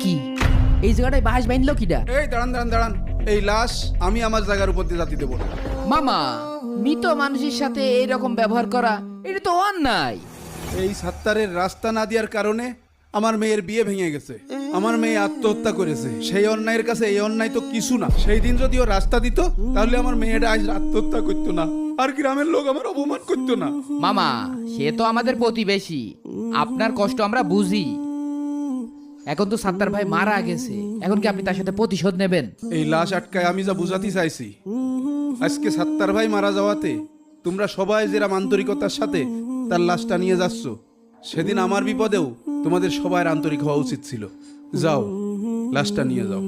কি এই জায়গাটায় বাঁশ বাইনলো কিডা? এই দাঁড়ান দাঁড়ান দাঁড়ান, এই লাশ আমি আমার জায়গার উপর দিয়ে জাতি দেবো না। মামা, মৃত মানুষের সাথে এইরকম ব্যবহার করা এটা তো অন্যায়। এই সাত্তারের রাস্তা না দেওয়ার কারণে আমার মেয়ের বিয়ে ভেঙে গেছে, আমার মেয়ে আত্মহত্যা করেছে। সেই অন্যায়ের কাছে এই অন্যায় তো কিছু না। সেই দিন যদি ও রাস্তা দিত তাহলে আমার মেয়েটা আজ আত্মহত্যা করতো না, আর গ্রামের লোক আমার অপমান করতো না। মামা, সে তো আমাদের প্রতিবেশী, আপনার কষ্ট আমরা বুঝি। এখন তো সাত্তার ভাই মারা গেছে, এখন কি আপনি তার সাথে প্রতিশোধ নেবেন? এই লাশ আটকায় আমি যা বুঝাতে চাইছি, আজকে সাত্তার ভাই মারা যাওয়াতে তোমরা সবাই যেরকম আন্তরিকতার সাথে তার লাশটা নিয়ে যাচ্ছ, সেদিন আমার বিপদেও তোমাদের সবার আন্তরিক হওয়া উচিত ছিল। যাও, লাশটা নিয়ে যাও।